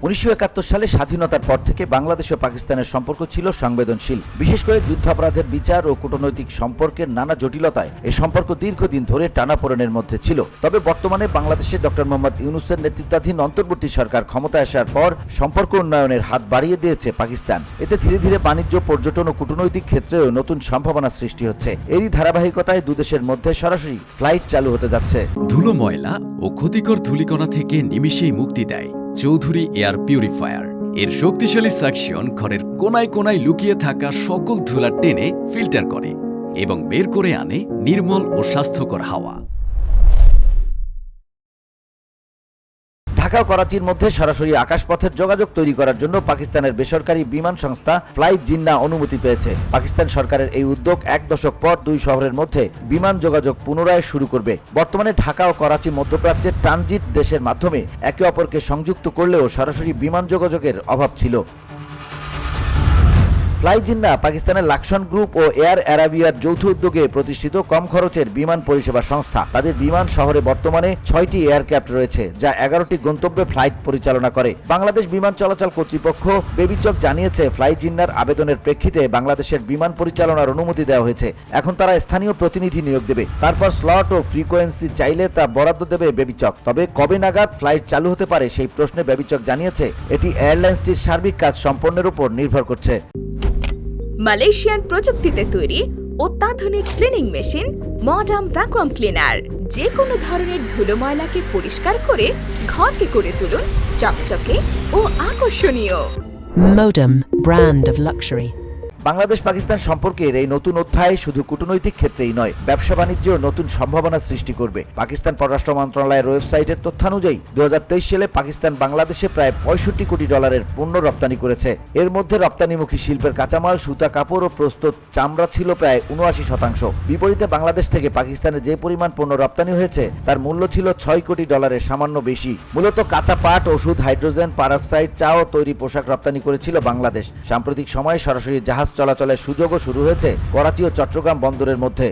1971 সালে স্বাধীনতার পর থেকে বাংলাদেশ ও পাকিস্তানের সম্পর্ক ছিল সংবেদনশীল। বিশেষ করে যুদ্ধাপরাধের বিচার ও কূটনৈতিক সম্পর্কের নানা জটিলতায় এই সম্পর্ক দীর্ঘদিন ধরে টানাপোড়েনের মধ্যে ছিল। তবে বর্তমানে বাংলাদেশে ডক্টর মোহাম্মদ ইউনূসের নেতৃত্বাধীন অন্তর্বর্তী সরকার ক্ষমতায় আসার পর সম্পর্ক উন্নয়নের হাত বাড়িয়ে দিয়েছে পাকিস্তান। এতে ধীরে ধীরে বাণিজ্য, পর্যটন ও কূটনৈতিক ক্ষেত্রেও নতুন সম্ভাবনা সৃষ্টি হচ্ছে। এরই ধারাবাহিকতায় দুদেশের মধ্যে সরাসরি ফ্লাইট চালু হতে যাচ্ছে। ধুলো, ময়লা ও ক্ষতিকর ধূলিকণা থেকে নিমিষেই মুক্তি দেয় চৌধুরী এয়ার পিউরিফায়ার। এর শক্তিশালী সাকশন ঘরের কোনায় কোনায় লুকিয়ে থাকা সকল ধুলা টেনে ফিল্টার করে এবং বের করে আনে নির্মল ও স্বাস্থ্যকর হাওয়া। ঢাকা ও করাচির মধ্যে সরাসরি আকাশপথের যোগাযোগ তৈরি করার জন্য পাকিস্তানের বেসরকারি বিমান সংস্থা ফ্লাই জিন্নাহ অনুমতি পেয়েছে। পাকিস্তান সরকারের এই উদ্যোগ এক দশক পর দুই শহরের মধ্যে বিমান যোগাযোগ পুনরায় শুরু করবে। বর্তমানে ঢাকা ও করাচি মধ্যপ্রাচ্যের ট্রানজিট দেশের মাধ্যমে একে অপরকে সংযুক্ত করলেও সরাসরি বিমান যোগাযোগের অভাব ছিল। ফ্লাই জিন্নাহ পাকিস্তানের লাকসন গ্রুপ ও এয়ার অ্যারাবিয়ার যৌথ উদ্যোগে প্রতিষ্ঠিত কম খরচের বিমান পরিষেবা সংস্থা। তাদের বিমান শহরে বর্তমানে 6টি এয়ারক্রাফট রয়েছে, যা 11টি গন্তব্যে ফ্লাইট পরিচালনা করে। বাংলাদেশ বিমান চলাচল কর্তৃপক্ষ বেবিচক জানিয়েছে, ফ্লাই জিন্নাহর আবেদনের প্রেক্ষিতে বাংলাদেশের বিমান পরিচালনার অনুমতি দেওয়া হয়েছে। এখন তারা স্থানীয় প্রতিনিধি নিয়োগ দেবে। তারপর স্লট ও ফ্রিকোয়েন্সি চাইলে তা বরাদ্দ দেবে বেবিচক। তবে কবে নাগাদ ফ্লাইট চালু হতে পারে সেই প্রশ্নে বেবিচক জানিয়েছে, এটি এয়ারলাইন্সটির সার্বিক কাজ সম্পন্নের উপর নির্ভর করছে। মালয়েশিয়ান প্রযুক্তিতে তৈরি অত্যাধুনিক cleaning machine modern vacuum cleaner যে কোনো ধরনের ধুলো ময়লাকে পরিষ্কার করে ঘরকে করে তুলুন চকচকে ও আকর্ষণীয়। Modem, brand of luxury. Bangladesh Pakistan সম্পর্কের এই নতুন অধ্যায় শুধু কূটনৈতিক ক্ষেত্রেই নয়, ব্যবসা বাণিজ্যেও নতুন সম্ভাবনা সৃষ্টি করবে। পাকিস্তান পররাষ্ট্র মন্ত্রণালয়ের ওয়েবসাইটের তথ্যানুযায়ী 2023 সালে পাকিস্তান বাংলাদেশে প্রায় 65 কোটি ডলারের পণ্য রপ্তানি করেছে। এর মধ্যে রপ্তানিমুখী শিল্পের কাঁচামাল, সুতা, কাপড় ও প্রস্তুত চামড়া ছিল প্রায় 79%। বিপরীতে বাংলাদেশ থেকে পাকিস্তানে যে পরিমাণ পণ্য রপ্তানি হয়েছে তার মূল্য ছিল 6 কোটি ডলারের সামান্য বেশি। মূলত কাঁচা পাট, ওষুধ, হাইড্রোজেন পারঅক্সাইড, চা ও তৈরি পোশাক রপ্তানি করেছিল বাংলাদেশ। সাম্প্রতিক সময়ে সরাসরি জাহাজ চলাচলের সুযোগও শুরু হয়েছে করাচি ও চট্টগ্রাম বন্দরের মধ্যে।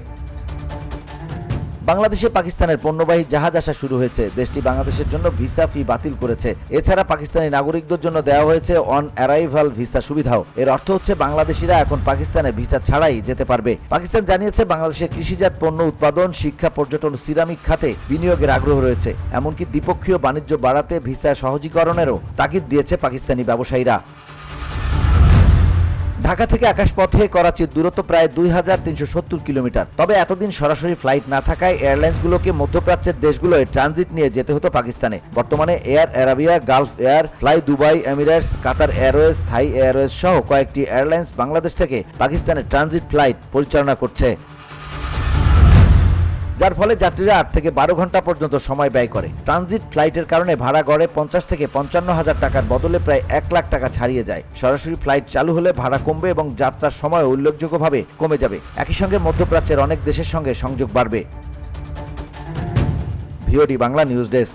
বাংলাদেশে পাকিস্তানের পণ্যবাহী জাহাজ আসা শুরু হয়েছে। দেশটি বাংলাদেশের জন্য ভিসা ফি বাতিল করেছে। এছাড়া পাকিস্তানি নাগরিকদের জন্য দেওয়া হয়েছে অন অ্যারাইভাল ভিসা সুবিধাও। এর অর্থ হচ্ছে বাংলাদেশিরা এখন পাকিস্তানে ভিসা ছাড়াই যেতে পারবে। পাকিস্তান জানিয়েছে, বাংলাদেশের কৃষিজাত পণ্য উৎপাদন, শিক্ষা, পর্যটন, সিরামিক খাতে বিনিয়োগের আগ্রহ রয়েছে। এমনকি দ্বিপক্ষীয় বাণিজ্য বাড়াতে ভিসা সহজীকরণেরও তাগিদ দিয়েছে পাকিস্তানি ব্যবসায়ীরা। ঢাকা থেকে আকাশপথে করাচির দূরত্ব প্রায় 2370 কিলোমিটার। তবে এতদিন সরাসরি ফ্লাইট না থাকায় এয়ারলাইন্সগুলোকে মধ্যপ্রাচ্যের দেশগুলোয় ট্রানজিট নিয়ে যেতে হতো পাকিস্তানে। বর্তমানে Air Arabia, Gulf Air, Fly Dubai, Emirates, Qatar Airways, Thai Airways সহ কয়েকটি এয়ারলাইন্স বাংলাদেশ থেকে পাকিস্তানে ট্রানজিট ফ্লাইট পরিচালনা করছে, যার ফলে যাত্রীরা 8 থেকে 12 ঘন্টা পর্যন্ত সময় ব্যয় করে। ট্রানজিট ফ্লাইটের কারণে ভাড়া গড়ে 50 থেকে 55 হাজার টাকার বদলে প্রায় 1 লাখ টাকা ছাড়িয়ে যায়। সরাসরি ফ্লাইট চালু হলে ভাড়া কমবে এবং যাত্রার সময় উল্লেখযোগ্যভাবে কমে যাবে। একই সঙ্গে মধ্যপ্রাচ্যের অনেক দেশের সঙ্গে সংযোগ বাড়বে। VOD Bangla news desk.